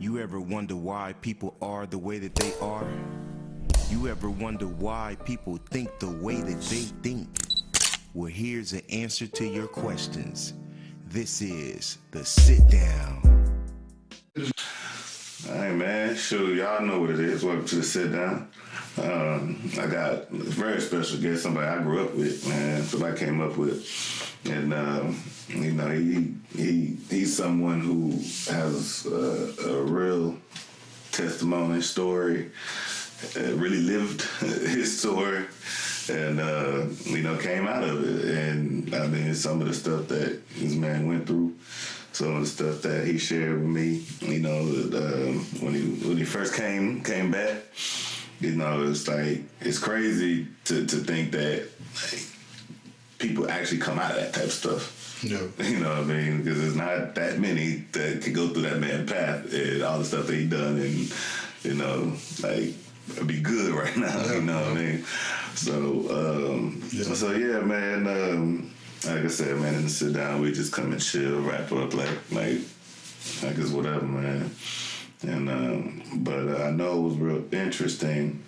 You ever wonder why people are the way that they are? You ever wonder why people think the way that they think? Well, here's the answer to your questions. This is the Sit Down. Hey man, sure, y'all know what it is. Welcome to the Sit Down. I got a very special guest, somebody I grew up with, man, somebody I came up with. And, you know, he's someone who has a real testimony story, really lived his story, and, you know, came out of it. And, I mean, some of the stuff that this man went through, some of the stuff that he shared with me, you know, when he first came back, you know, it's like, it's crazy to think that, like, people actually come out of that type of stuff. Yeah. You know what I mean? Because there's not that many that can go through that man's path and all the stuff that he done, and, you know, like, it'd be good right now, you know what I mean? So, so yeah, man, like I said, man, in the sit down, we just come and chill, wrap up, like it's whatever, man. And, but I know it was real interesting.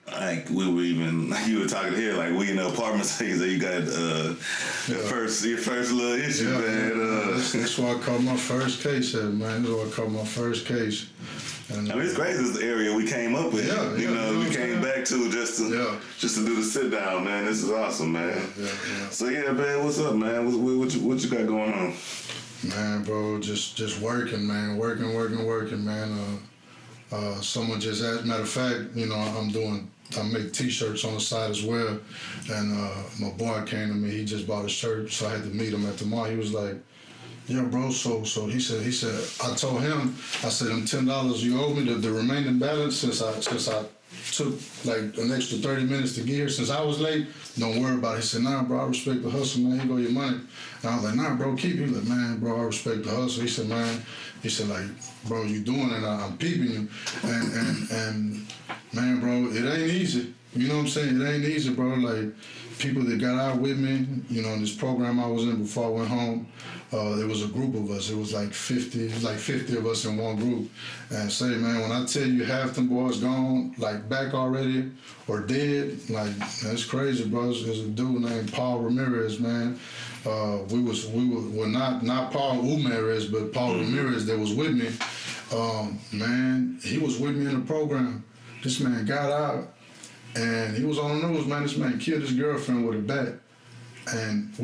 Like, we were even, like you were talking here, like, we in the apartment space that you got your first little issue, man. That's why I called my first case, man. That's why I called my first case. And, I mean, it's crazy, this area we came up with. You know, we came back to just to do the sit down, man. This is awesome, man. So, yeah, man, what's up, man? What you got going on? Man, bro, just working, man. Working, man. Someone just asked, matter of fact, you know, I make t-shirts on the side as well, and my boy came to me, he just bought a shirt, so I had to meet him at the mall. He was like, yeah, bro, so he said, I told him, I said, them $10 you owe me, the remaining balance, since I took like an extra 30 minutes to get here, since I was late, don't worry about it. He said, nah, bro, I respect the hustle, man, here go your money. And I was like, nah, bro, keep it. He was like, man, bro, I respect the hustle. He said, like, bro, you doing it, I'm peeping you. And man, bro, it ain't easy. You know what I'm saying? It ain't easy, bro. Like, people that got out with me, you know, in this program I was in before I went home, there was a group of us. It was like 50 of us in one group. And say, man, when I tell you half them boys gone, like, back already or dead, like, that's crazy, bro. There's a dude named Paul Ramirez, man. We were not Paul Ramirez, but Paul Ramirez that was with me. Man, he was with me in the program. This man got out, and he was on the news, man. This man killed his girlfriend with a bat. And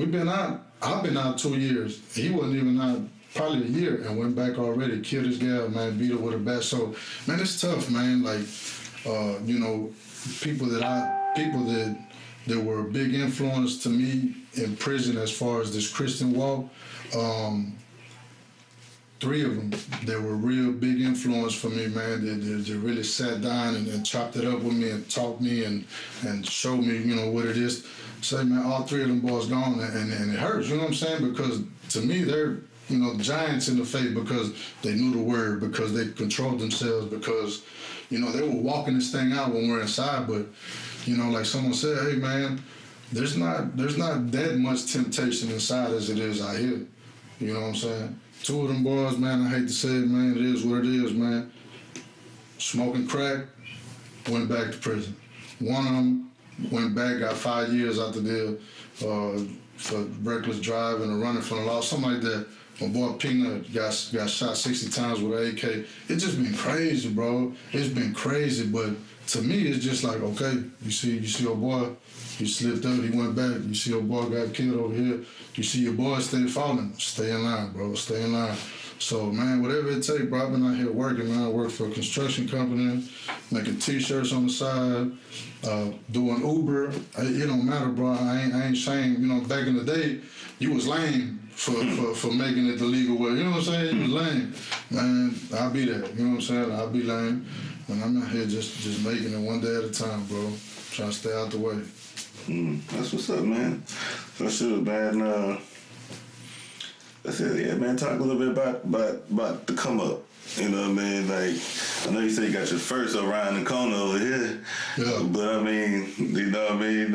I've been out 2 years. He wasn't even out probably a year, and went back already, killed his gal, man, beat her with a bat. So, man, it's tough, man. Like, you know, people that were a big influence to me in prison as far as this Christian walk, 3 of them, they were real big influence for me, man. They really sat down and chopped it up with me and taught me and showed me, you know, what it is. Say, man, all 3 of them boys gone, and it hurts, you know what I'm saying? Because to me, they're, you know, giants in the faith, because they knew the word, because they controlled themselves, because, you know, they were walking this thing out when we're inside. But, you know, like someone said, hey, man, there's not that much temptation inside as it is out here. You know what I'm saying? 2 of them boys, man, I hate to say it, man, it is what it is, man. Smoking crack, went back to prison. One of them went back, got 5 years out the deal for reckless driving or running from the law, something like that. My boy Peanut got shot 60 times with an AK. It's just been crazy, bro. It's been crazy, but to me, it's just like, okay, you see your boy, he slipped up, he went back. You see your boy got killed over here. You see your boy stay falling. Stay in line, bro, stay in line. So, man, whatever it takes, bro, I've been out here working, man. I work for a construction company, making t-shirts on the side, doing Uber. It don't matter, bro. I ain't ashamed. You know, back in the day, you was lame for making it the legal way. You know what I'm saying? You was lame. Man, I'll be there. You know what I'm saying? I'll be lame. And I'm out here just making it one day at a time, bro. Trying to stay out the way. That's what's up, man. So sure, man. I said, yeah, man, talk a little bit about the come up. You know what I mean? Like, I know you say you got your first around the corner over here. Yeah. But I mean, you know what I mean?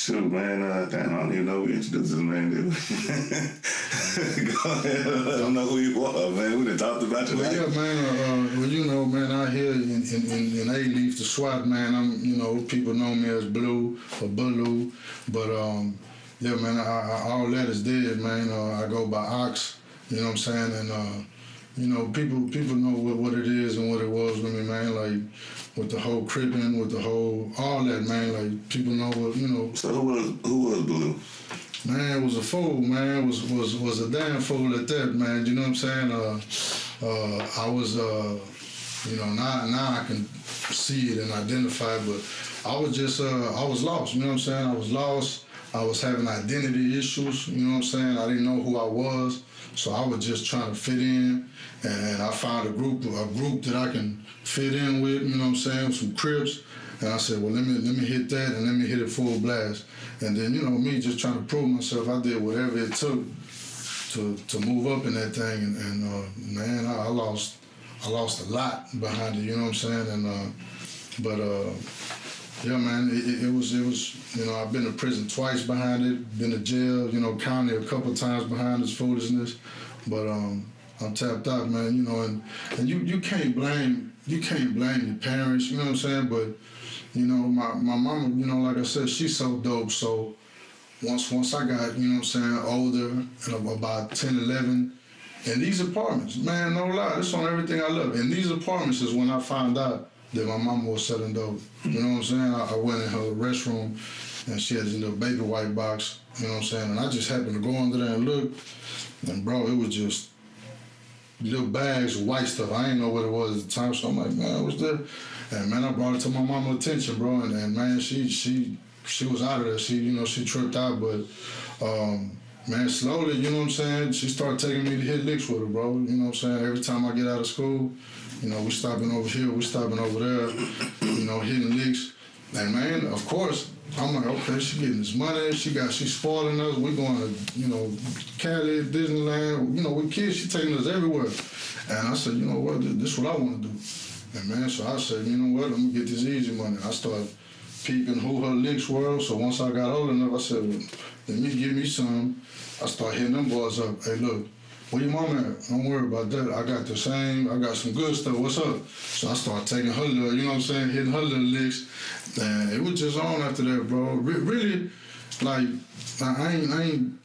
Shoot, man, damn, I don't even know who introduced this man, did we? Go ahead, I don't know who you are, man. We done talked about you. Well, yeah, man, well, you know, man, out here in A-Leaf, the SWAT, man, people know me as Blue or Bulu, but, yeah, man, all that is dead, man. I go by Ox, you know what I'm saying, and, people know what it is and what it was with me, man, like, with the whole cripping, with the whole, all that, man, like, people know what, you know. So who was Blue? Man, it was a fool, man. It was a damn fool at that, man. You know what I'm saying? I was, now I can see it and identify, but I was just, I was lost. You know what I'm saying? I was lost. I was having identity issues. You know what I'm saying? I didn't know who I was, so I was just trying to fit in. And I found a group that I can fit in with. You know what I'm saying? Some Crips. And I said, well, let me hit that and let me hit it full blast. And then, you know, me just trying to prove myself, I did whatever it took to move up in that thing. And man, I lost a lot behind it, you know what I'm saying? And yeah, man, it was, you know, I've been to prison twice behind it, been to jail, you know, county a couple times behind this foolishness. But I'm tapped out, man, you know, and you can't blame your parents, you know what I'm saying? But you know, my mama, you know, like I said, she's so dope. So once I got, you know what I'm saying, older, and about 10, 11, in these apartments, man, no lie, it's on everything I love. In these apartments is when I found out that my mama was selling dope. You know what I'm saying? I went in her restroom and she had this little baby white box, you know what I'm saying? And I just happened to go under there and look, and bro, it was just little bags of white stuff. I didn't know what it was at the time, so I'm like, man, what's that? And man, I brought it to my mama's attention, bro, and man, she was out of there. She tripped out, but man, slowly, you know what I'm saying, she started taking me to hit licks with her, bro. You know what I'm saying? Every time I get out of school, you know, we stopping over here, we stopping over there, you know, hitting licks. And man, of course, I'm like, okay, she getting this money, she's spoiling us, we going to, you know, Cali, Disneyland, you know, we kids, she taking us everywhere. And I said, you know what, this is what I want to do. And man, so I said, you know what, I'm gonna get this easy money. I started peeping who her licks were, so once I got old enough, I said, well, let me give me some. I started hitting them boys up. Hey, look, where your mama at? Don't worry about that. I got some good stuff. What's up? So I started taking her little, you know what I'm saying, hitting her little licks. And it was just on after that, bro. Really, like, I ain't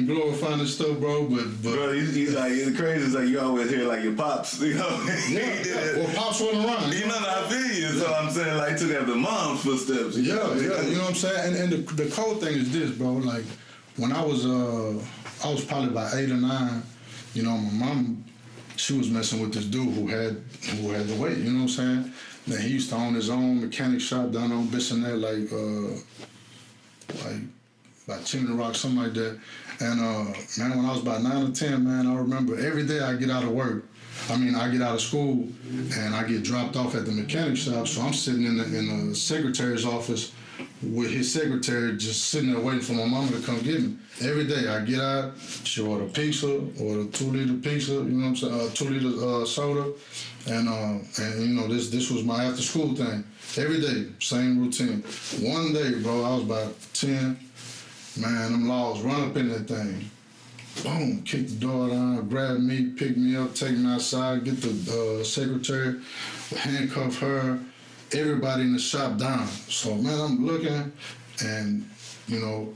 glorifying this stuff, bro, but bro, he's like, it's crazy. It's like you always hear like your pops, you know? Yeah. Well, pops wasn't around. You know what I feel you. Yeah. So I'm saying, like, took after mom's footsteps. Yeah, you know what I'm saying? And the cold thing is this, bro, like, when I was probably about 8 or 9, you know, my mom, she was messing with this dude who had the weight, you know what I'm saying? Then he used to own his own mechanic shop down on Bissonnette, like by Chimney Rock, something like that. And man, when I was about 9 or 10, man, I remember every day I get out of school and I get dropped off at the mechanic shop. So I'm sitting in the secretary's office with his secretary, just sitting there waiting for my mama to come get me. Every day I get out, she order pizza, order 2-liter pizza, you know what I'm saying, 2-liter soda, and you know this was my after school thing. Every day, same routine. One day, bro, I was about 10. Man, them laws run up in that thing. Boom, kick the door down, grab me, pick me up, take me outside, get the secretary, handcuff her, everybody in the shop down. So man, I'm looking, and you know,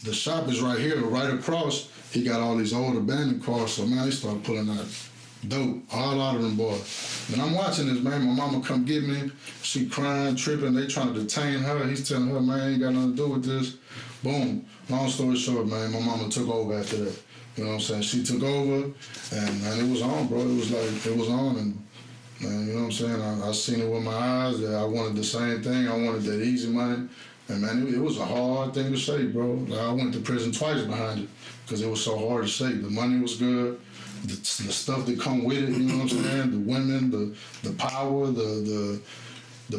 the shop is right here, right across. He got all these old abandoned cars. So man, they start pulling out dope all out of them boys. And I'm watching this, man. My mama come get me. She crying, tripping. They trying to detain her. He's telling her, man, ain't got nothing to do with this. Boom. Long story short, man, my mama took over after that. You know what I'm saying? She took over, and man, it was on, bro. It was like, it was on, and man, you know what I'm saying? I seen it with my eyes that I wanted the same thing. I wanted that easy money. And man, it was a hard thing to shake, bro. Like, I went to prison twice behind it because it was so hard to shake. The money was good. The stuff that come with it, you know what I'm saying? The women, the power, the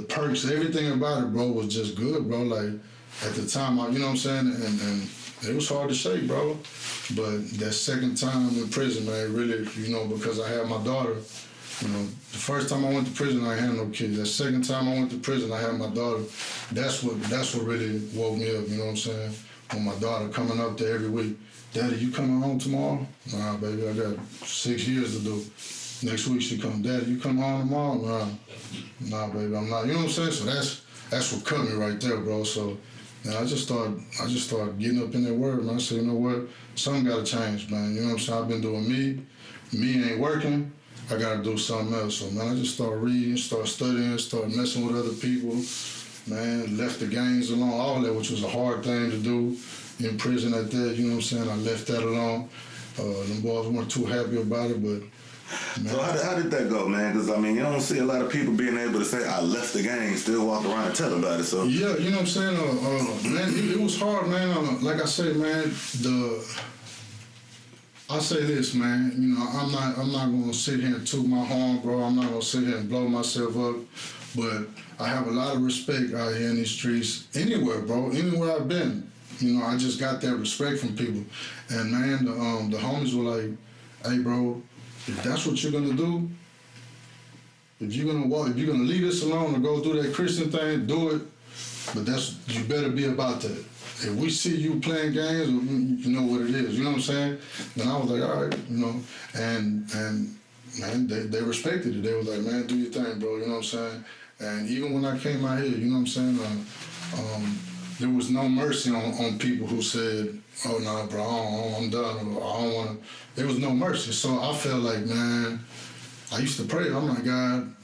perks, everything about it, bro, was just good, bro. Like, at the time, you know what I'm saying? And it was hard to shake, bro. But that second time in prison, man, really, you know, because I had my daughter, You know, the first time I went to prison, I had no kids. The second time I went to prison, I had my daughter. That's what really woke me up. You know what I'm saying? When my daughter coming up there every week, Daddy, you coming home tomorrow? Nah, baby, I got 6 years to do. Next week she come, Daddy, you come home tomorrow? Nah, baby, I'm not. You know what I'm saying? So that's what cut me right there, bro. So, man, I just started getting up in that word, man. I said, you know what? Something got to change, man. You know what I'm saying? I've been doing me. Me ain't working. I got to do something else. So, man, I just started reading, started studying, started messing with other people. Man, left the gangs alone, all that, which was a hard thing to do in prison at that. You know what I'm saying? I left that alone. Them boys weren't too happy about it, but man. So how did that go, man? Because, I mean, you don't see a lot of people being able to say, I left the gang, still walk around and tell about it. So yeah, you know what I'm saying? Man, it was hard, man. Like I said, man, I say this, man, you know, I'm not gonna sit here and toot my horn, bro. I'm not gonna sit here and blow myself up. But I have a lot of respect out here in these streets, anywhere, bro, anywhere I've been. You know, I just got that respect from people. And man, the homies were like, hey, bro, if that's what you're gonna do, if you're gonna leave this alone and go do that Christian thing, do it. But you better be about that. If we see you playing games, you know what it is. You know what I'm saying? Then I was like, all right, you know, and man, they respected it. They was like, man, do your thing, bro. You know what I'm saying? And even when I came out here, you know what I'm saying? There was no mercy on people who said, oh, no, bro, I'm done, or I don't want to. There was no mercy. So I felt like, man, I used to pray, oh, my God,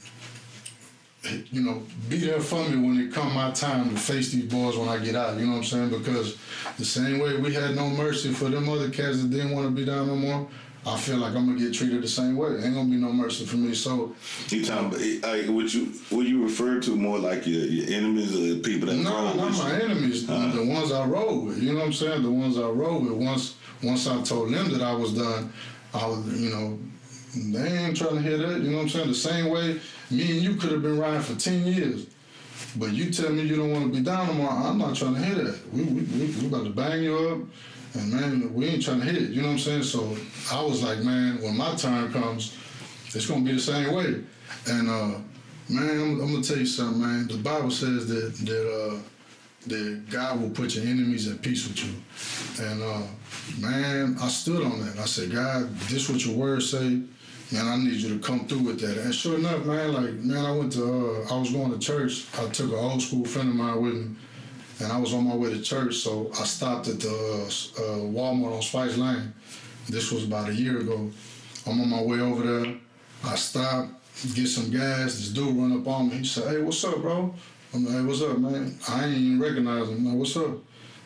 you know, be there for me when it come my time to face these boys when I get out, you know what I'm saying? Because the same way we had no mercy for them other cats that didn't want to be down no more, I feel like I'm gonna get treated the same way. Ain't gonna be no mercy for me. So you talking about what you refer to more like your enemies or people that no, not my enemies. The ones I roll with. You know what I'm saying? The ones I roll with. Once I told them that I was done, I was, you know, they ain't trying to hear that. You know what I'm saying? The same way me and you could have been riding for 10 years, but you tell me you don't want to be down no more. I'm not trying to hear that. We about to bang you up. And man, we ain't trying to hit it, you know what I'm saying? So I was like, man, when my time comes, it's gonna be the same way. And man, I'm gonna tell you something, man. The Bible says that God will put your enemies at peace with you. And man, I stood on that. I said, God, this what your word say, man, I need you to come through with that. And sure enough, man, I was going to church. I took an old school friend of mine with me. And I was on my way to church, so I stopped at the Walmart on Spice Lane. This was about a year ago. I'm on my way over there. I stopped, get some gas. This dude run up on me. He said, hey, what's up, bro? I'm like, hey, what's up, man? I ain't even recognize him. I'm like, what's up?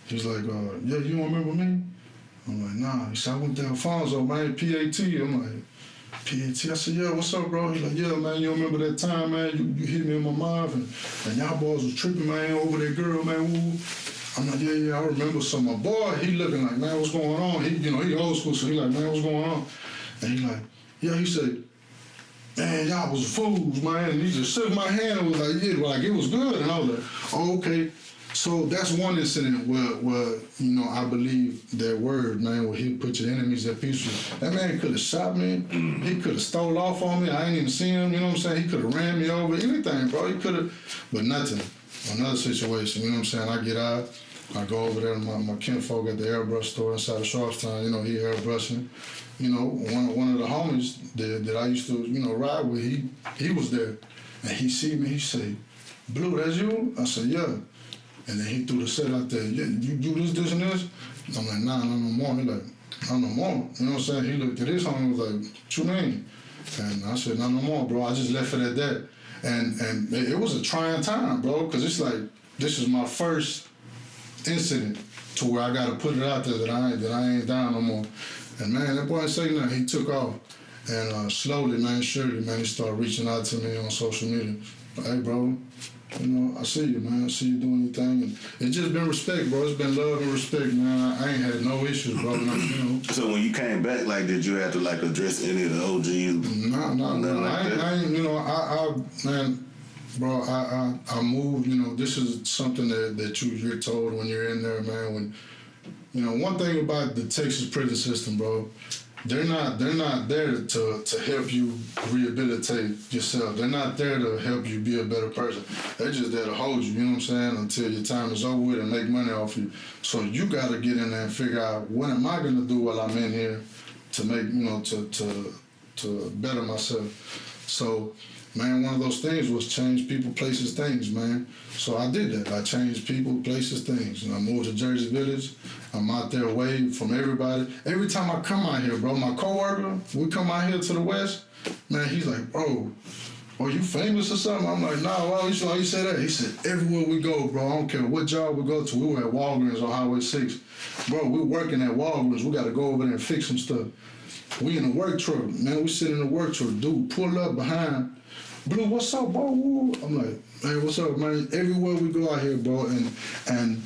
He's like, yeah, you don't remember me? I'm like, nah. He said, I went to Alfonso, man, PAT. I'm like, PAT. I said, yeah, what's up, bro? He's like, yeah, man, you remember that time, man? You hit me in my mouth, and y'all boys was tripping, man, over that girl, man. Woo. I'm like, yeah, I remember. So my boy, he looking like, man, what's going on? He old school, so he like, man, what's going on? And he like, yeah, he said, man, y'all was fools, man. And he just shook my hand and was like, yeah, like it was good. And I was like, oh, okay. So that's one incident where you know, I believe that word, man, where he put your enemies at peace with you. That man could have shot me. He could have stole off on me. I ain't even seen him, you know what I'm saying? He could have ran me over, anything, bro. He could have, but nothing. Another situation, you know what I'm saying? I get out, I go over there to my kinfolk at the airbrush store inside of Sharpstown, you know, he airbrushing. You know, one of the homies that I used to, you know, ride with, he was there. And he see me, he say, Blue, that's you? I said, yeah. And then he threw the set out there, yeah, you do this, and this? I'm like, nah, no more. He like, no more. You know what I'm saying? He looked at his homie and was like, what you mean? And I said, no more, bro. I just left it at that. And it was a trying time, bro, because it's like, this is my first incident to where I got to put it out there that I ain't down no more. And man, that boy ain't say nothing. He took off. And slowly, man, surely, man, he started reaching out to me on social media. Hey, bro, you know, I see you, man. I see you doing your thing. And it's just been respect, bro. It's been love and respect, man. I ain't had no issues, bro. You know. So when you came back, like, did you have to, like, address any of the OGs? No. I ain't, you know, man, bro, I moved, you know, this is something that you're told when you're in there, man. When, you know, one thing about the Texas prison system, bro, they're not there to help you rehabilitate yourself. They're not there to help you be a better person. They're just there to hold you, you know what I'm saying, until your time is over with and make money off you. So you gotta get in there and figure out what am I gonna do while I'm in here to make, you know, to better myself. So, man, one of those things was change people, places, things, man. So I did that. I changed people, places, things. And I moved to Jersey Village. I'm out there away from everybody. Every time I come out here, bro, my coworker, we come out here to the West, man, he's like, bro, are you famous or something? I'm like, nah, why you say that? He said, everywhere we go, bro, I don't care what job we go to. We were at Walgreens on Highway 6. Bro, we're working at Walgreens. We got to go over there and fix some stuff. We in a work truck, man. We sit in a work truck. Dude, pull up behind. Blue, what's up, bro? I'm like, man, what's up, man? Everywhere we go out here, bro, and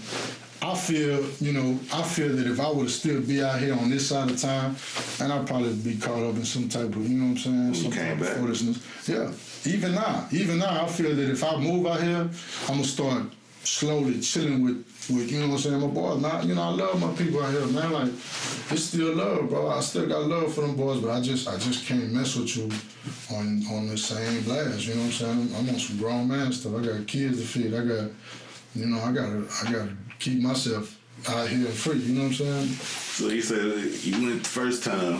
I feel, you know, that if I would still be out here on this side of time, and I'd probably be caught up in some type of, you know what I'm saying, some type of foolishness. Yeah, even now, I feel that if I move out here, I'm gonna start slowly chilling with you know what I'm saying, my boys. Now, you know, I love my people out here, man. Like, it's still love, bro. I still got love for them boys, but I just can't mess with you on the same blast. You know what I'm saying? I'm on some grown man stuff. I got kids to feed. I gotta keep myself out here free. You know what I'm saying? So you said you went the first time.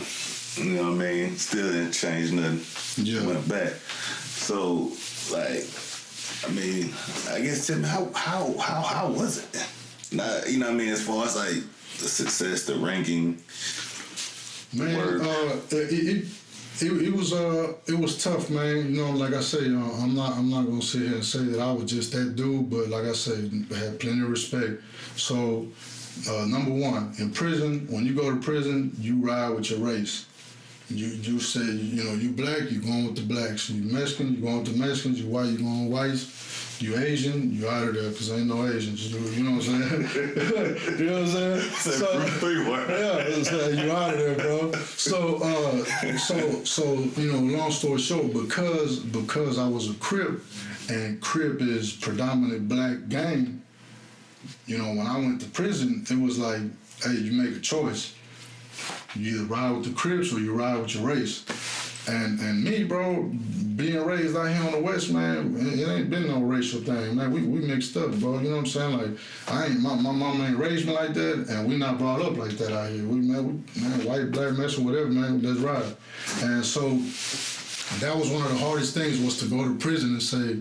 You know what I mean? Still didn't change nothing. Yeah. Went back. So like, I mean, I guess tell me how was it? Not, you know what I mean, as far as like the success, the ranking. Man, it was tough, man. You know, like I say, I'm not gonna sit here and say that I was just that dude, but like I say, I had plenty of respect. So, number one, in prison, when you go to prison, you ride with your race. You say, you know, you black, you going with the blacks. You Mexican, you going with the Mexicans. You white, you going with whites. You Asian, you out of there because ain't no Asians. You know what I'm saying? You know what I'm saying? So, yeah, you out of there, bro. So you know, long story short, because I was a Crip, and Crip is predominantly black gang. You know, when I went to prison, it was like, hey, you make a choice. You either ride with the Crips or you ride with your race. And me, bro, being raised out here on the West, man, it ain't been no racial thing, man. We mixed up, bro. You know what I'm saying? Like, my mama ain't raised me like that, and we not brought up like that out here. Man, white, black, Mexican, whatever, man, let's ride. And so that was one of the hardest things, was to go to prison and say,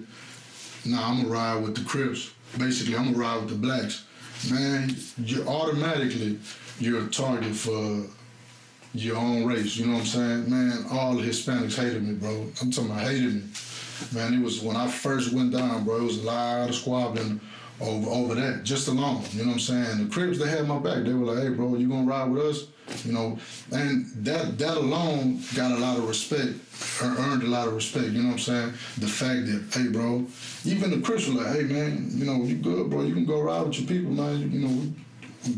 nah, I'm gonna ride with the Crips. Basically, I'm gonna ride with the blacks. Man, you're a target for your own race, you know what I'm saying? Man, all the Hispanics hated me, bro. I'm talking about hated me. Man, it was, when I first went down, bro, it was a lot of squabbling over that, just alone, you know what I'm saying? The Crips, they had my back. They were like, hey, bro, you gonna ride with us? You know, and that alone got a lot of respect, or earned a lot of respect, you know what I'm saying? The fact that, hey, bro, even the Crips were like, hey, man, you know, you good, bro, you can go ride with your people, man, you know,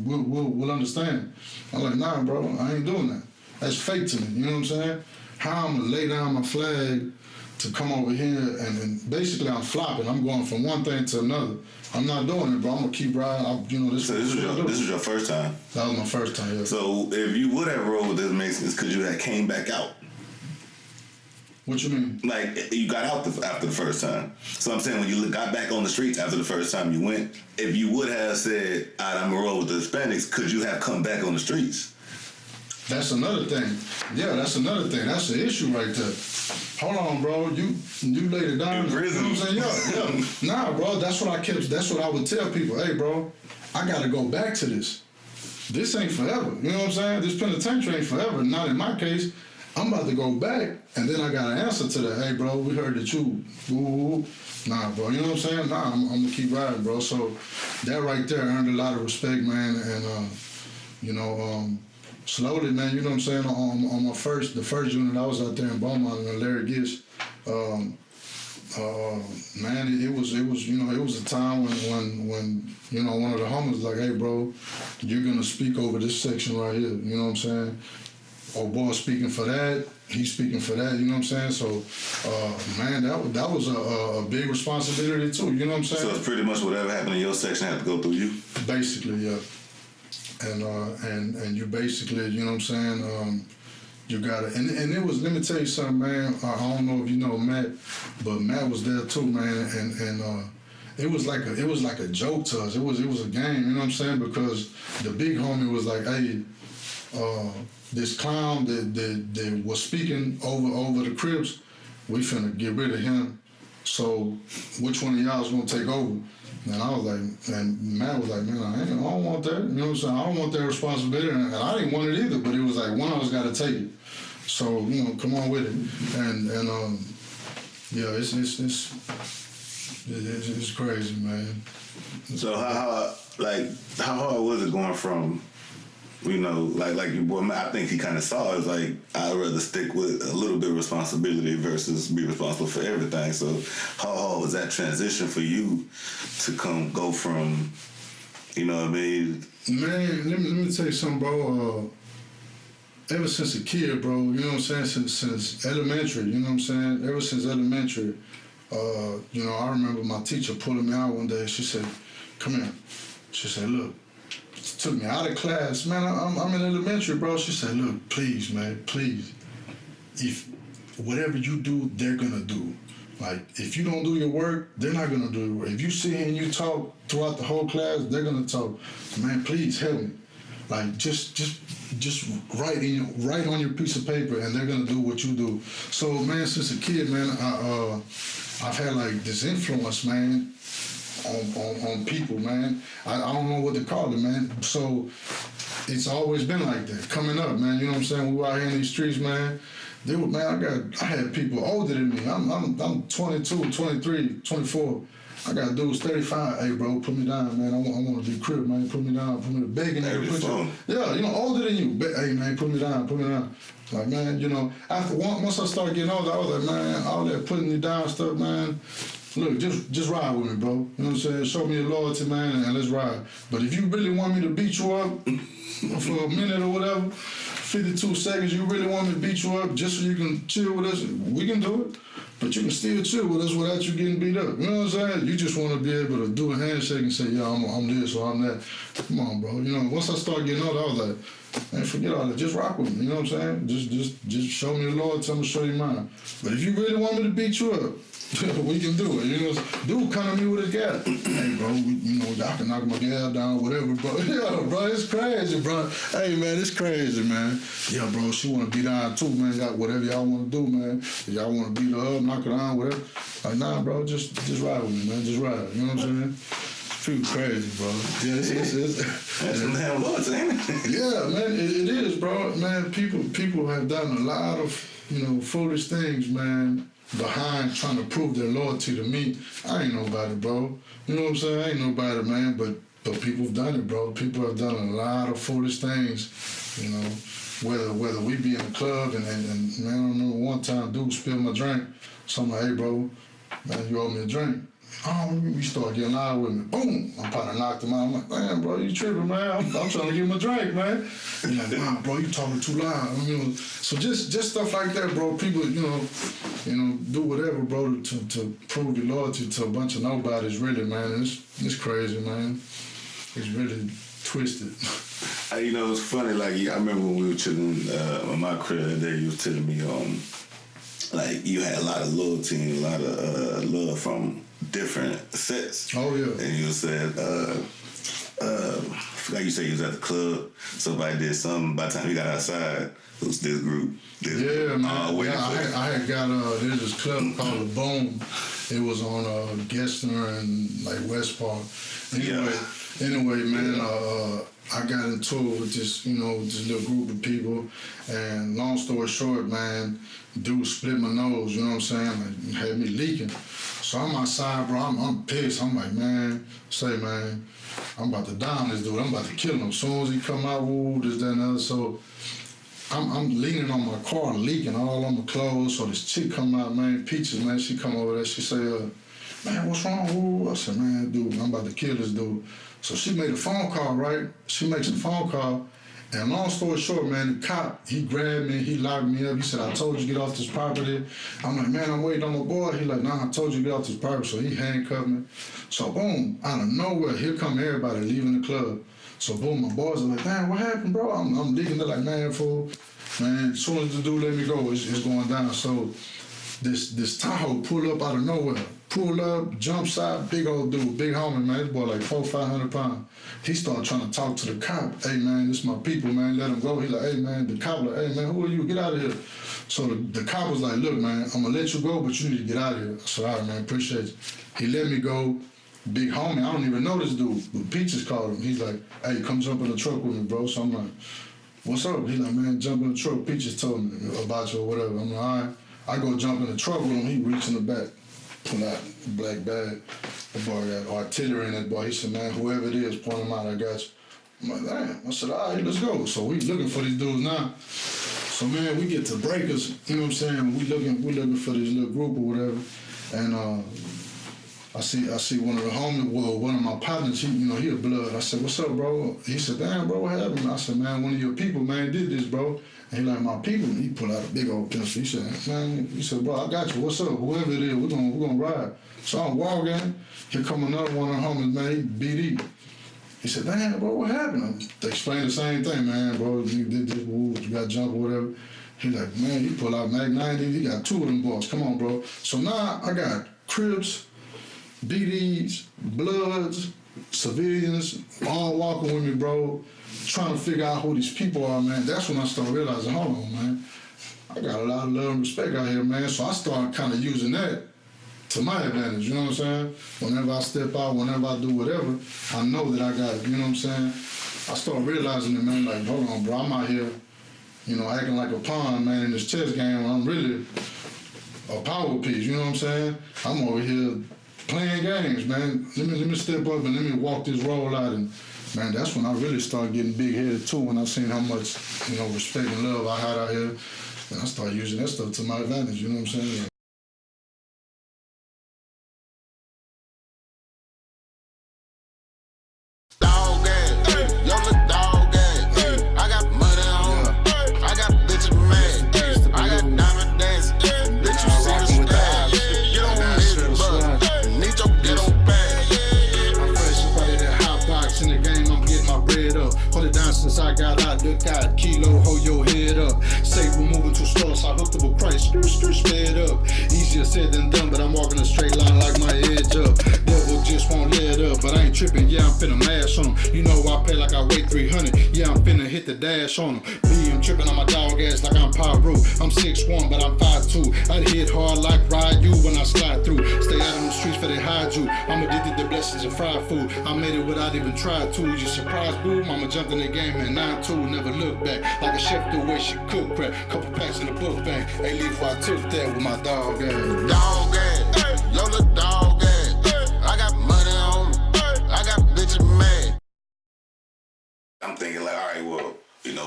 we'll understand. I'm like, nah, bro, I ain't doing that. That's fake to me, you know what I'm saying? How I'm gonna lay down my flag to come over here and basically I'm flopping. I'm going from one thing to another. I'm not doing it, bro. I'm gonna keep riding. You know, this was your first time? That was my first time, yeah. So if you would have rolled with this Mexicans, because you had came back out. What you mean? Like, you got out after the first time. So I'm saying, when you got back on the streets after the first time you went, if you would have said, all right, I'm going to roll with the Hispanics, could you have come back on the streets? That's another thing. Yeah, that's another thing. That's the issue right there. Hold on, bro. You laid it down. In prison. You know what I'm saying? Yeah. Nah, bro, that's what I would tell people. Hey, bro, I got to go back to this. This ain't forever. You know what I'm saying? This penitentiary ain't forever. Not in my case. I'm about to go back, and then I got an answer to that. Hey, bro, we heard that you, nah, bro, you know what I'm saying? Nah, I'm gonna keep riding, bro. So that right there earned a lot of respect, man, and you know, slowly, man, you know what I'm saying? On the first unit, I was out there in Beaumont and Larry Gish. Man, it was you know, it was a time when you know, one of the homies was like, hey, bro, you're gonna speak over this section right here. You know what I'm saying? Oh, boy, speaking for that, he's speaking for that, you know what I'm saying? So, man, that was a big responsibility too, you know what I'm saying? So it's pretty much whatever happened in your section had to go through you? Basically, yeah. And you basically, you know what I'm saying, You gotta, and it was. Let me tell you something, man. I don't know if you know Matt, but Matt was there too, man. And it was like a joke to us. It was a game. You know what I'm saying? Because the big homie was like, hey, this clown that was speaking over the Crips, we finna get rid of him. So which one of y'all is gonna take over? And I was like, and Matt was like, man, I don't want that. You know what I'm saying? I don't want that responsibility. And I didn't want it either, but it was like, one of us got to take it. So, you know, come on with it. And yeah, it's crazy, man. So how hard was it going from, you know, like your boy Matt, I think he kind of saw it as like, I'd rather stick with a little bit of responsibility versus be responsible for everything. So how hard was that transition for you to go from, you know what I mean? Man, let me tell you something, bro. Ever since a kid, bro, you know what I'm saying? Since elementary, you know what I'm saying? Ever since elementary, you know, I remember my teacher pulling me out one day. She said, come here. She said, look. She took me out of class. Man, I'm in elementary, bro. She said, look, please, man, please. If whatever you do, they're going to do. Like, if you don't do your work, they're not going to do your work. If you sit here and you talk throughout the whole class, they're going to talk. Man, please help me. Like, just write on your piece of paper, and they're going to do what you do. So, man, since a kid, man, I've had, like, this influence, man, on people, man. I don't know what to call it, man. So it's always been like that. Coming up, man, you know what I'm saying? We were out here in these streets, man. I had people older than me. I'm 22, 23, 24. I got dudes 35. Hey, bro, put me down, man. I want to be crib, man. Put me down. Put me begging you to put you. Yeah, you know, older than you. Hey, man, put me down. Put me down. Like, man, you know, once I started getting older, I was like, man, all that putting you down stuff, man. Look, just ride with me, bro. You know what I'm saying? Show me your loyalty, man, and let's ride. But if you really want me to beat you up for a minute or whatever, 52 seconds, you really want me to beat you up just so you can chill with us, we can do it. But you can still chill with us without you getting beat up. You know what I'm saying? You just want to be able to do a handshake and say, yeah, I'm this or I'm that. Come on, bro. You know, once I started getting older, I was like, man, forget all that. Just rock with me. You know what I'm saying? Just show me your loyalty. I'm going to show you mine. But if you really want me to beat you up, we can do it. You know, dude come to me with his gas. Hey, bro, you know, y'all can knock my gas down, whatever, bro. Yeah, bro, it's crazy, bro. Hey, man, it's crazy, man. Yeah, bro, she want to beat down too, man. Whatever y'all want to do, man. If y'all want to beat her up, knock her down, whatever. Like, nah, bro, just ride with me, man. Just ride. You know what I'm saying? Pretty crazy, bro. Yeah, that's some damn loyalty, ain't it? Yeah, man, it is, bro. Man, people have done a lot of, you know, foolish things, man, behind trying to prove their loyalty to me. I ain't nobody, bro. You know what I'm saying? I ain't nobody, man, but people have done it, bro. People have done a lot of foolish things, you know, whether we be in the club and man, I remember one time dude spilled my drink. So I'm like, hey, bro, man, you owe me a drink. Oh, we start getting loud with me. Boom! I'm probably knocked him out. I'm like, man, bro, you tripping, man. I'm trying to give him a drink, man. He's like, nah, bro, you talking too loud. You know, so just stuff like that, bro. People, you know, do whatever, bro, to prove your loyalty to a bunch of nobodies, really, man. And it's crazy, man. It's really twisted. You know, it's funny. Like, I remember when we were chilling on my crib that day, you was telling me, like, you had a lot of loyalty and a lot of love from different sets. Oh, yeah. And you said, like you said, you was at the club, somebody did something, by the time you got outside, it was this group. Yeah, man. I had got, there's this club called The Boom. It was on Gessner and, like, West Park. Anyway, man, I got into it with this, you know, this little group of people, and long story short, man, dude split my nose, you know what I'm saying? Like, had me leaking. So I'm outside, bro. I'm pissed. I'm like, man, man, I'm about to down this dude. I'm about to kill him. As soon as he come out, woo, this, that, and the other. So I'm leaning on my car, leaking all on my clothes. So this chick come out, man, Peaches, man. She come over there. She say, man, what's wrong? Woo? I said, man, dude, I'm about to kill this dude. So she made a phone call, right? She makes a phone call. And long story short, man, the cop, he grabbed me, he locked me up. He said, I told you to get off this property. I'm like, man, I'm waiting on my boy. He like, nah, I told you to get off this property. So he handcuffed me. So boom, out of nowhere, here come everybody leaving the club. So boom, my boys are like, man, what happened, bro? I'm leaking. They're like, man, fool, Man, as soon as the dude let me go, it's going down. So this Tahoe pull up out of nowhere. Pull up, jump side, big old dude, big homie, man. This boy like 400-500 pounds. He started trying to talk to the cop. Hey, man, this my people, man. Let him go. He like, hey, man. The cop like, hey, man, who are you? Get out of here. So the cop was like, look, man, I'm going to let you go, but you need to get out of here. I said, all right, man, appreciate you. He let me go. Big homie, I don't even know this dude, but Peaches called him. He's like, hey, come jump in the truck with me, bro. So I'm like, what's up? He's like, man, jump in the truck. Peaches told me about you or whatever. I'm like, all right. I go jump in the truck with him. He reached in the back, pull out a black bag. The boy got artillery in that boy. He said, man, whoever it is, point him out, I got you. I'm like, damn. I said, all right, let's go. So we looking for these dudes now. So, man, we get to Breakers, you know what I'm saying? We looking for this little group or whatever. And I see one of the homies, well, one of my partners, he a blood. I said, what's up, bro? He said, damn, bro, what happened? I said, man, one of your people, man, did this, bro. And he like, my people? He pulled out a big old pistol. He said, man, bro, I got you. What's up? Whoever it is, we're gonna ride. So I'm walking. Here come another one of the homies, man, he BD. He said, damn, bro, what happened? They explained the same thing, man, bro. You did this, you got jumped or whatever. He like, man, he pulled out Mag 90. He got two of them boys. Come on, bro. So now I got Crips, BDs, Bloods, civilians, all walking with me, bro, trying to figure out who these people are, man. That's when I started realizing, hold on, man, I got a lot of love and respect out here, man. So I started kind of using that to my advantage, you know what I'm saying? Whenever I step out, whenever I do whatever, I know that I got it, you know what I'm saying? I started realizing it, man, like, hold on, bro, I'm out here, acting like a pawn, man, in this chess game when I'm really a power piece, you know what I'm saying? I'm over here playing games, man. Let me step up and let me walk this role out. And, man, that's when I really started getting big-headed, too, when I seen how much, respect and love I had out here. And I started using that stuff to my advantage, you know what I'm saying? Dog ass, yo look dog ass. I got money on, I got bitches mad, I got diamond dance, bitch you see the style. You don't need but need your get on back. I'm fresh up out of that hot box in the game, I'm getting my bread up. Hold it down since I got out, look out, kilo, hold your head up. Say we're moving too slow, so I hooked up a price, sped up. Easier said than done, but I'm walking a straight line like my edge up. Devil just won't let up, but I ain't tripping, yeah, I'm finna mash on him. You know I pay like I weigh 300, yeah, I'm finna hit the dash on him. I'm tripping on my dog ass like I'm Pyro. I'm 6'1", but I'm 5'2". I'd hit hard like Ryu when I slide through. Stay out on the streets for they hide you. I'm addicted to blessings and fried food. I made it without even trying to. You surprised, boo? Mama jumped in the game and 9-2, never looked back. Like a chef the way she cook crap. Couple packs in the book bag. Hey, leave where I took that with my dog ass. Dog ass, yo look dog ass. I got money on me, I got bitches mad. I'm thinking like, all right, well,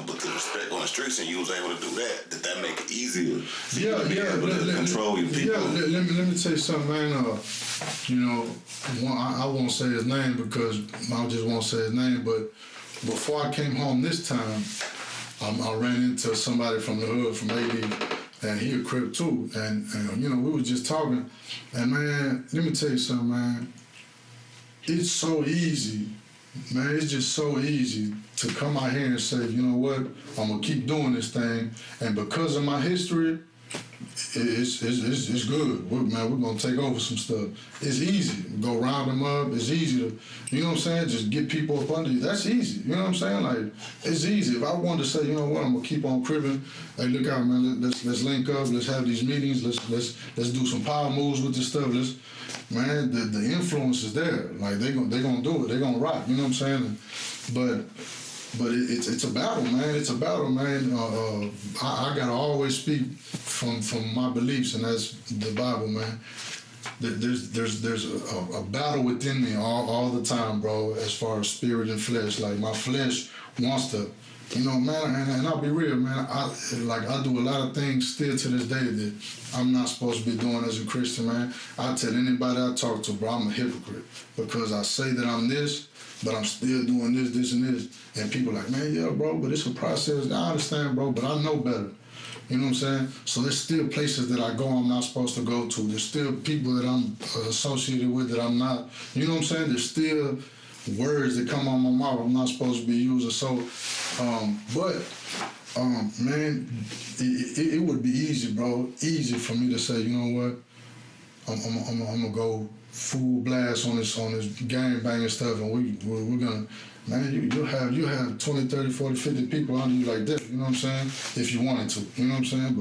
but the respect on the streets and you was able to do that, did that make it easier for you to be able to control your people? Yeah, let me tell you something, man. I won't say his name because I just won't say his name, but before I came home this time, I ran into somebody from the hood, from AD, and he a Crip too. And we was just talking, and man, let me tell you something, man. It's so easy, man, it's just so easy to come out here and say, you know what, I'm gonna keep doing this thing, and because of my history, it's good. We're gonna take over some stuff. It's easy. Go round them up. It's easy to, you know what I'm saying, just get people up under you. That's easy. You know what I'm saying? Like, it's easy. If I wanted to say, you know what, I'm gonna keep on cribbing. Hey, look out, man. Let's link up. Let's have these meetings. Let's do some power moves with this stuff. Man, the influence is there. Like they gonna do it. They gonna rock. You know what I'm saying? But it's a battle, man. It's a battle, man. I gotta always speak from my beliefs, and that's the Bible, man. There's a battle within me all the time, bro. As far as spirit and flesh, like my flesh wants to, man. And I'll be real, man. I do a lot of things still to this day that I'm not supposed to be doing as a Christian, man. I tell anybody I talk to, bro, I'm a hypocrite because I say that I'm this, but I'm still doing this, and this. And people like, man, yeah, bro, but it's a process. I understand, bro, but I know better. You know what I'm saying? So there's still places that I go I'm not supposed to go to. There's still people that I'm associated with that I'm not. You know what I'm saying? There's still words that come on my mouth I'm not supposed to be using. So, but Man, it would be easy, bro. Easy for me to say, you know what? I'm gonna go full blast on this gang banging stuff, and we're gonna, man, you have 20, 30, 40, 50 people under you like that. You know what I'm saying? If you wanted to, you know what I'm saying?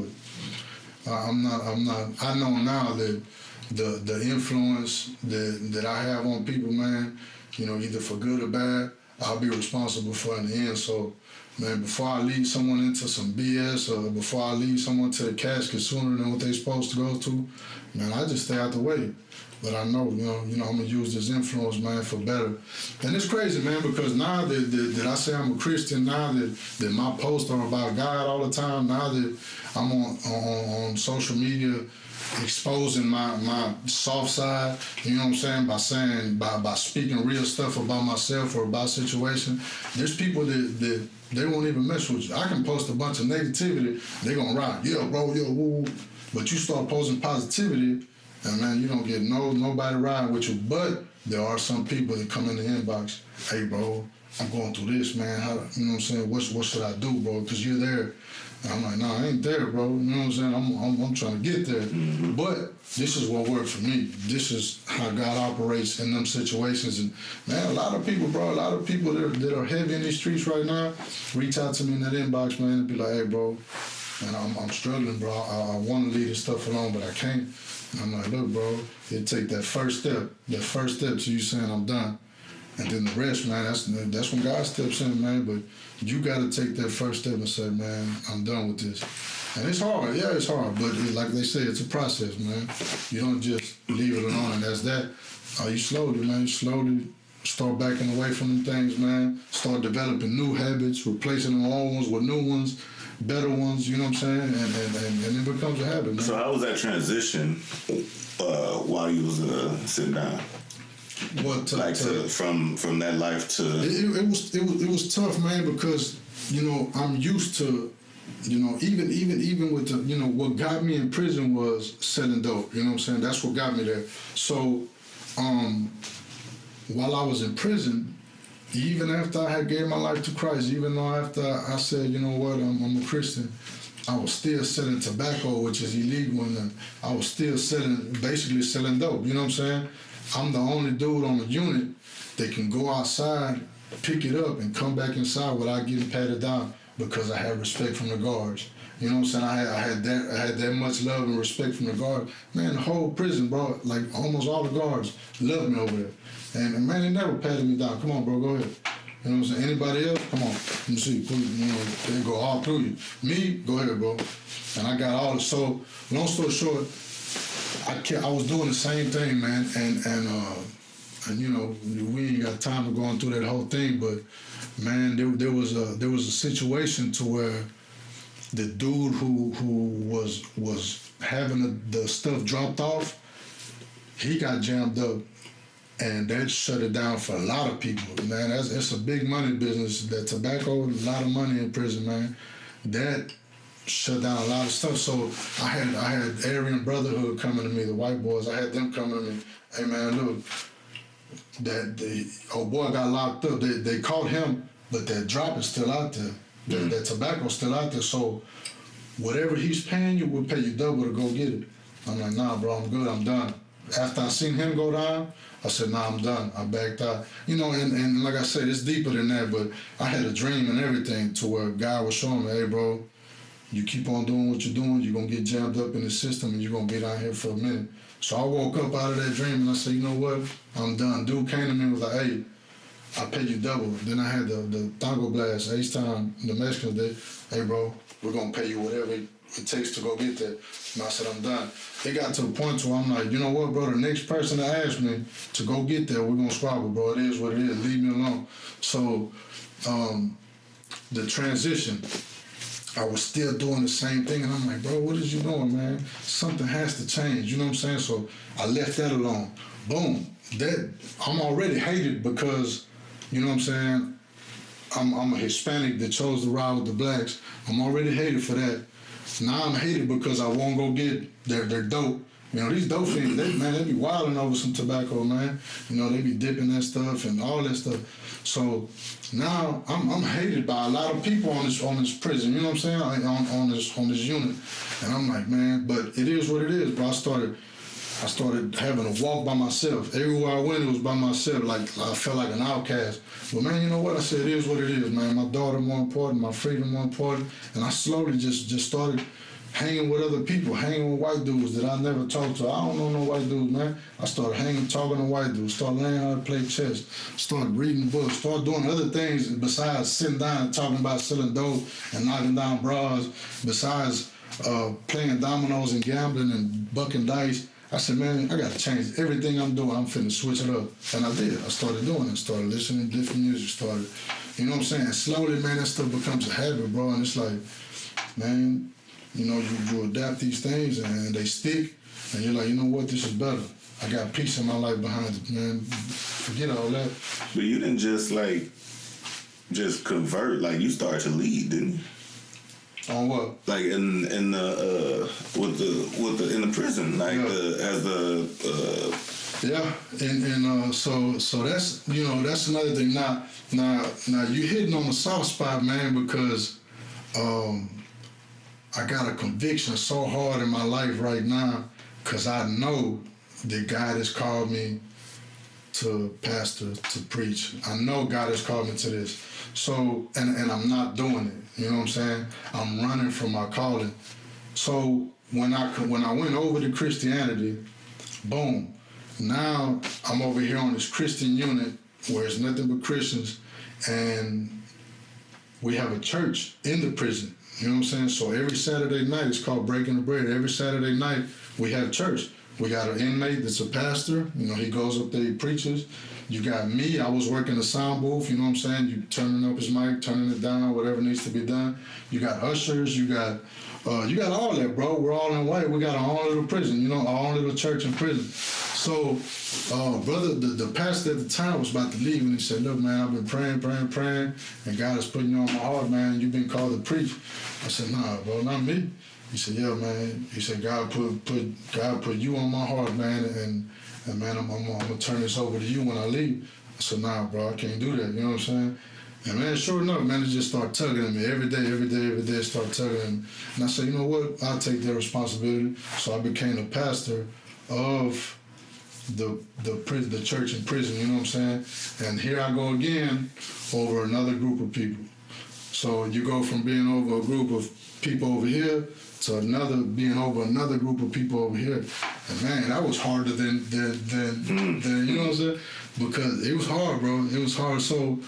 But I'm not. I know now that the influence that I have on people, man, you know, either for good or bad, I'll be responsible for in the end. So, man, before I lead someone into some BS or before I lead someone to the casket sooner than what they're supposed to go to, man, I just stay out the way. But I know, you know, I'm gonna use this influence, man, for better. And it's crazy, man, because now that I say I'm a Christian, now that my posts are about God all the time, now that I'm on social media exposing my soft side, you know what I'm saying, by speaking real stuff about myself or about situation, there's people that they won't even mess with you. I can post a bunch of negativity, they gonna rock, yeah, bro, yo, woo. But you start posting positivity, and man, you don't get nobody riding with you. But there are some people that come in the inbox, hey, bro, I'm going through this, man. How, you know what I'm saying? What should I do, bro? Because you're there. And I'm like, no, I ain't there, bro. You know what I'm saying? I'm trying to get there. Mm-hmm. But this is what worked for me. This is how God operates in them situations. And man, a lot of people that are heavy in these streets right now reach out to me in that inbox, man, and be like, hey, bro, man, I'm struggling, bro. I want to leave this stuff alone, but I can't. And I'm like, look, bro, it take that first step to you saying I'm done. And then the rest, man, that's when God steps in, man. But you got to take that first step and say, man, I'm done with this. And it's hard. Yeah, it's hard. But like they say, it's a process, man. You don't just leave it alone and that's that. You slowly start backing away from them things, man. Start developing new habits, replacing them old ones with new ones, better ones, you know what I'm saying? And it becomes a habit, man. So how was that transition while you was sitting down? What from that life to it was tough, man, because you know I'm used to, you know, even with the, you know, what got me in prison was selling dope. You know what I'm saying? That's what got me there. So while I was in prison, even after I had gave my life to Christ, even though after I said, you know what, I'm a Christian, I was still selling tobacco, which is illegal, and I was still basically selling dope. You know what I'm saying? I'm the only dude on the unit that can go outside, pick it up, and come back inside without getting patted down because I had respect from the guards. You know what I'm saying? I had that much love and respect from the guards. Man, the whole prison, bro, like almost all the guards loved me over there. And man, they never patted me down. Come on, bro, go ahead. You know what I'm saying? Anybody else? Come on. Let me see. You know, they go all through you. Me, go ahead, bro. And I got all. So, long story short, I was doing the same thing, man, and you know, we ain't got time to go on through that whole thing, but man, there was a situation to where the dude who was having the stuff dropped off, he got jammed up, and that shut it down for a lot of people, man. It's a big money business. That tobacco, a lot of money in prison, man. That shut down a lot of stuff. So I had Aryan Brotherhood coming to me, the white boys. I had them coming to me. Hey man, look, that old boy got locked up. They caught him, but that drop is still out there. That tobacco's still out there. So whatever he's paying you, we'll pay you double to go get it. I'm like, nah, bro, I'm good. I'm done. After I seen him go down, I said, nah, I'm done. I backed out. You know, and like I said, it's deeper than that. But I had a dream and everything to where God was showing me, hey, bro, you keep on doing what you're doing, you're going to get jammed up in the system and you're going to be down here for a minute. So I woke up out of that dream and I said, you know what? I'm done. Dude came to me and was like, hey, I'll pay you double. Then I had the Tango Blast, H-Time, the Mexicans did, hey, bro, we're going to pay you whatever it takes to go get that. And I said, I'm done. It got to a point where I'm like, you know what, bro? The next person that asked me to go get there, we're going to squabble, bro. It is what it is. Leave me alone. So the transition, I was still doing the same thing, and I'm like, bro, what is you doing, man? Something has to change, you know what I'm saying? So I left that alone. Boom. That I'm already hated because, you know what I'm saying, I'm a Hispanic that chose to ride with the blacks. I'm already hated for that. Now I'm hated because I won't go get their dope, You know, these dope fiends, they be wilding over some tobacco, man. You know, they be dipping that stuff and all that stuff. So now I'm hated by a lot of people on this prison. You know what I'm saying? On this unit, and I'm like, man, but it is what it is. But I started having to walk by myself. Everywhere I went, it was by myself. Like I felt like an outcast. But man, you know what? I said, it is what it is, man. My daughter more important, my freedom more important, and I slowly just started hanging with other people, hanging with white dudes that I never talked to. I don't know no white dudes, man. I started talking to white dudes, started learning how to play chess, started reading books, started doing other things besides sitting down and talking about selling dope and knocking down bras, besides playing dominoes and gambling and bucking dice. I said, man, I got to change everything I'm doing. I'm finna switch it up. And I did. I started doing it. Started listening to different music. Started, you know what I'm saying? Slowly, man, that stuff becomes a habit, bro. And it's like, man, you know, you adapt these things and they stick, and you're like, you know what, this is better. I got peace in my life behind it, man. Forget all that. But you didn't just convert, like you started to lead, didn't you? On what? Like in the prison, like yeah, so that's, you know, that's another thing. Now you hitting on the soft spot, man, because I got a conviction so hard in my life right now, because I know that God has called me to pastor, to preach. I know God has called me to this. So, and I'm not doing it. You know what I'm saying? I'm running from my calling. So when I went over to Christianity, boom, now I'm over here on this Christian unit where it's nothing but Christians, and we have a church in the prison. You know what I'm saying? So every Saturday night, it's called Breaking the Bread. Every Saturday night, we have church. We got an inmate that's a pastor. You know, he goes up there, he preaches. You got me. I was working the sound booth. You know what I'm saying? You turning up his mic, turning it down, whatever needs to be done. You got ushers. You got all that, bro. We're all in white. We got our own little prison. You know, our own little church and prison. So, brother, the pastor at the time was about to leave, and he said, "Look, man, I've been praying, and God is putting you on my heart, man. You've been called to preach." I said, "Nah, bro, not me." He said, "Yeah, man." He said, God put you on my heart, man, and man, I'm gonna turn this over to you when I leave." I said, "Nah, bro, I can't do that." You know what I'm saying? And man, sure enough, man, it just started tugging at me every day, it started tugging at me. And I said, you know what? I'll take that responsibility. So I became the pastor of the church and prison, you know what I'm saying? And here I go again over another group of people. So you go from being over a group of people over here to being over another group of people over here. And man, that was harder than you know what I'm saying? Because it was hard, bro. It was hard. So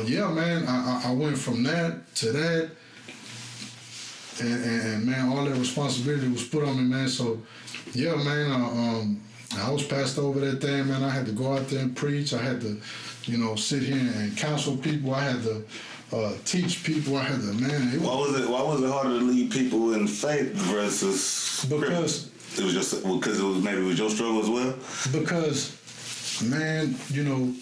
yeah, man, I went from that to that. And man, all that responsibility was put on me, man. So yeah, man, I was passed over that thing, man. I had to go out there and preach. I had to, you know, sit here and counsel people. I had to teach people. I had to, man. Why was it harder to lead people in faith versus? Because it was just because it was your struggle as well. Because, man, you know,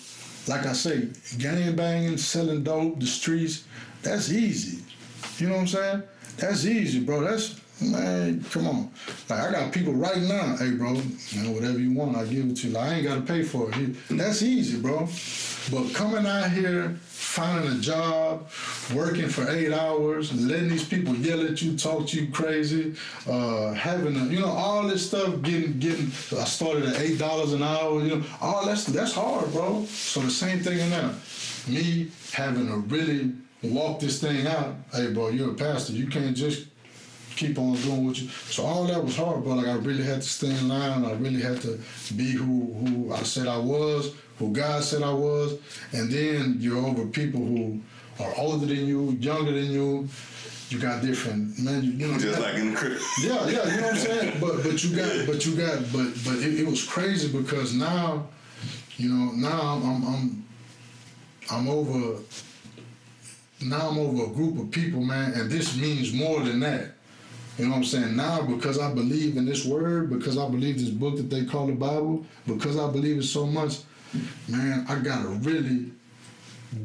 like I say, gang banging, selling dope, the streets, that's easy. You know what I'm saying? That's easy, bro. That's, man, come on. Like, I got people right now, hey, bro, you know, whatever you want, I'll give it to you. Like, I ain't got to pay for it. That's easy, bro. But coming out here, finding a job, working for 8 hours, letting these people yell at you, talk to you crazy, having a, you know, all this stuff, getting. I started at $8 an hour, you know, all that's hard, bro. So the same thing in there. Me having to really walk this thing out. Hey, bro, you're a pastor. You can't just keep on doing what you. So all that was hard, bro. Like, I really had to stay in line. I really had to be who I said I was, who God said I was. And then you're over people who are older than you, younger than you. You got different, man. You know, just like in the crib. Yeah, you know what I'm saying. But it was crazy because now, you know, now I'm over. Now I'm over a group of people, man, and this means more than that. You know what I'm saying? Now, because I believe in this word, because I believe this book that they call the Bible, because I believe it so much, man, I gotta really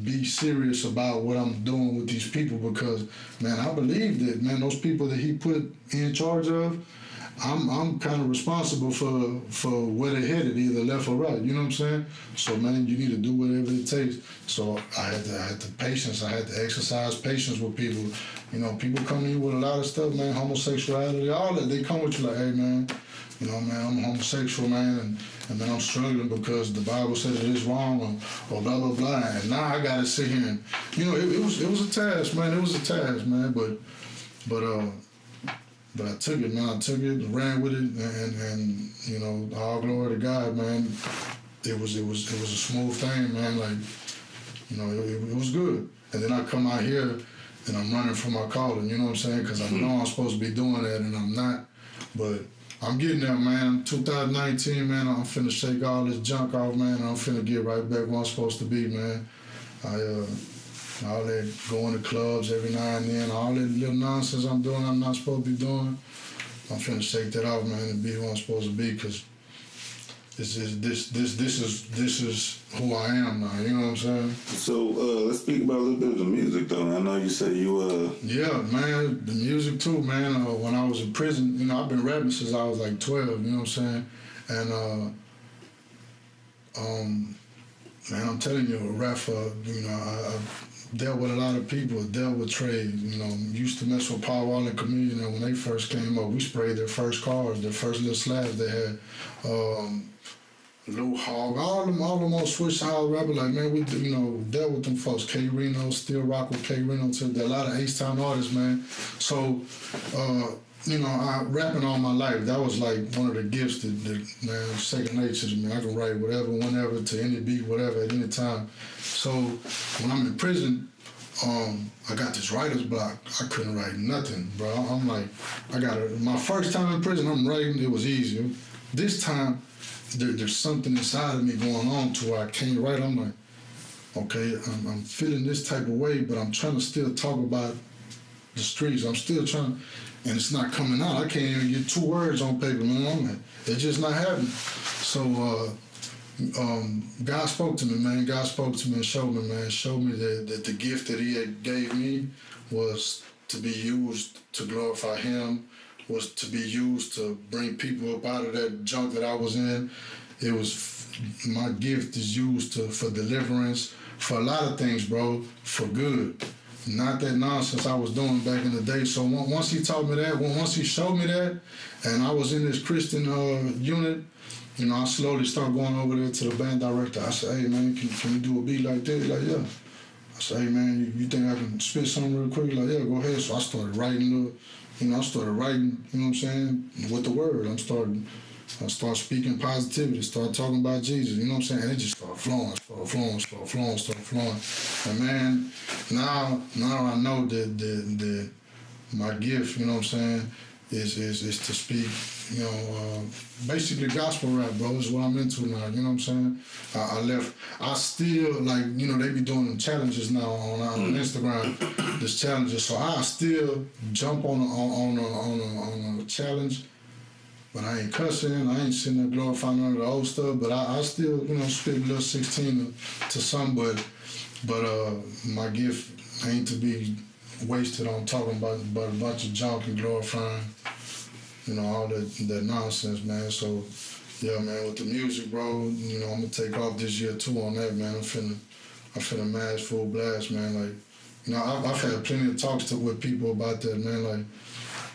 be serious about what I'm doing with these people because, man, I believe that, man, those people that he put in charge of, I'm kind of responsible for where they headed, either left or right. You know what I'm saying? So man, you need to do whatever it takes. So I had the patience. I had to exercise patience with people. You know, people come to you with a lot of stuff, man. Homosexuality, all that. They come with you like, hey man, you know, man, I'm homosexual, man, and then I'm struggling because the Bible said it is wrong, or blah blah blah. And now I gotta sit here and, you know, it was a task, man. It was a task, man. But I took it, man. I took it, ran with it, and you know, all glory to God, man. It was a smooth thing, man. Like, you know, it was good. And then I come out here and I'm running from my calling. You know what I'm saying? Because I know I'm supposed to be doing that, and I'm not. But I'm getting there, man. 2019, man. I'm finna shake all this junk off, man. And I'm finna get right back where I'm supposed to be, man. All that going to clubs every now and then, all that little nonsense I'm doing, I'm not supposed to be doing. I'm finna shake that off, man, and be who I'm supposed to be, because this is who I am now. You know what I'm saying? So let's speak about a little bit of the music, though. I know you said you Yeah, man, the music too, man. When I was in prison, you know, I've been rapping since I was like 12. You know what I'm saying? And man, I'm telling you, a rap for, you know, I dealt with a lot of people, dealt with trade, you know, used to mess with Power Wall and Chameleon, and when they first came up, we sprayed their first cars, their first little slabs they had. Lou Hogg, all them on Switch House rappers, like, man, we, you know, dealt with them folks. K Reno, still rock with K Reno too. There are a lot of H-Town artists, man. So, you know, I rapping all my life. That was like one of the gifts that man, second nature to me. I can write whatever, whenever, to any beat, whatever, at any time. So when I'm in prison, I got this writer's block. I couldn't write nothing, bro. I'm like, my first time in prison, I'm writing, it was easier. This time, there's something inside of me going on to where I can't write. I'm like, okay, I'm feeling this type of way, but I'm trying to still talk about the streets. I'm still trying, and it's not coming out. I can't even get 2 words on paper, man. I'm like, it's just not happening. So God spoke to me, man. God spoke to me and showed me, man. Showed me that the gift that He had gave me was to be used to glorify Him, was to be used to bring people up out of that junk that I was in. It was, my gift is used for deliverance, for a lot of things, bro, for good. Not that nonsense I was doing back in the day. So once He taught me that, once He showed me that, and I was in this Christian unit, you know, I slowly started going over there to the band director. I said, hey, man, can you do a beat like that? He's like, yeah. I said, hey, man, you think I can spit something real quick? He's like, yeah, go ahead. So I started writing, you know, you know what I'm saying, with the word. I started speaking positivity, started talking about Jesus, you know what I'm saying? And it just started flowing. And man, now I know that my gift, you know what I'm saying, is to speak, you know, basically gospel rap, bro, is what I'm into now, you know what I'm saying? I still, like, you know, they be doing challenges now on Instagram, this challenges, so I still jump on a challenge, but I ain't cussing, I ain't sitting there glorifying none of the old stuff, but I still, you know, spit a little 16 to some, but my gift ain't to be wasted on talking about a bunch of junk and glorifying, you know, all that nonsense, man. So, yeah, man, with the music, bro, you know, I'm gonna take off this year too on that, man. I'm finna mash full blast, man. Like, you know, I've had plenty of talks with people about that, man. Like,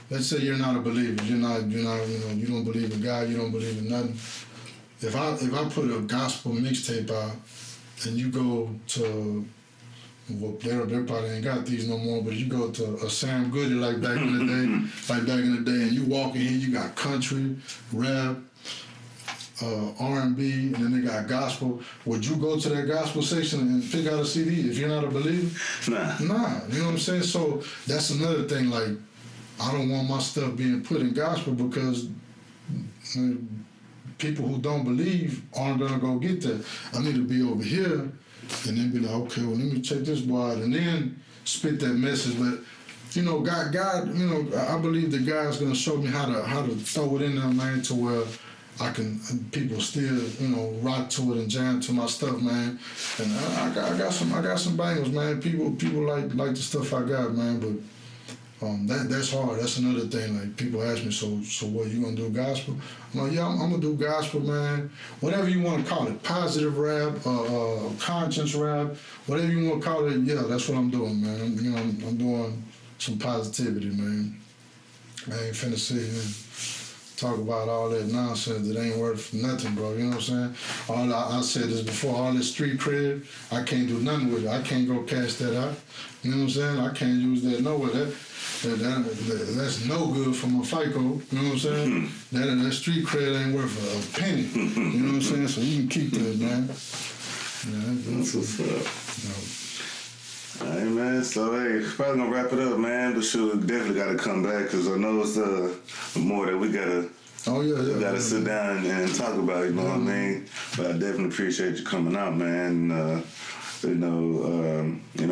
let's say you're not a believer, you're not, you know, you don't believe in God, you don't believe in nothing. If I put a gospel mixtape out and you go to, well, they probably ain't got these no more, but you go to a Sam Goody like back in the day, and you walk in here, you got country, rap, R&B, and then they got gospel. Would you go to that gospel section and pick out a CD if you're not a believer? Nah. You know what I'm saying? So that's another thing, like, I don't want my stuff being put in gospel because people who don't believe aren't gonna go get that. I need to be over here and then be like, okay, well, let me check this boy out, and then spit that message. But, you know, God, you know, I believe that God's gonna show me how to throw it in there, man, to where people still, you know, rock to it and jam to my stuff, man. And I got some bangers, man. People like the stuff I got, man. But That's hard. That's another thing. Like people ask me, so what, you gonna do gospel? I'm like, yeah, I'm gonna do gospel, man. Whatever you want to call it, positive rap, conscience rap, whatever you want to call it. Yeah, that's what I'm doing, man. I'm doing some positivity, man. I ain't finna sit here and talk about all that nonsense that ain't worth nothing, bro. You know what I'm saying? I said this before, all this street cred, I can't do nothing with it. I can't go cash that out. You know what I'm saying? I can't use that nowhere. That's no good for my FICO. You know what I'm saying? That street cred ain't worth a penny. You know what I'm saying? So you can keep that, man. That's what's up. All right, man. So, hey, probably gonna wrap it up, man. But sure, we definitely gotta come back because I know it's more that we gotta. Oh yeah. Gotta sit down and talk about. You know what I mean? But I definitely appreciate you coming out, man.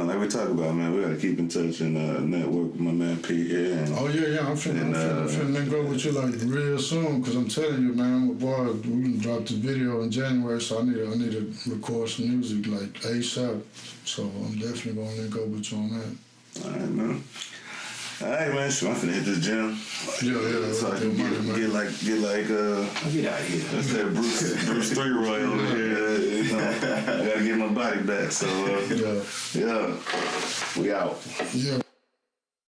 Like we talk about, man, we gotta keep in touch and network with my man Pete here. And, I'm finna link up with you like real soon, cause I'm telling you, man, boy, we gonna drop the video in January, so I need to record some music like ASAP. So I'm definitely gonna link up with you on that. All right, man. All right, man. So I'm finna hit this gym. Yeah. So I can get like. Get out of here. That's that Bruce 3 Roy over here. I gotta get my body back. So yeah, we out. Yeah.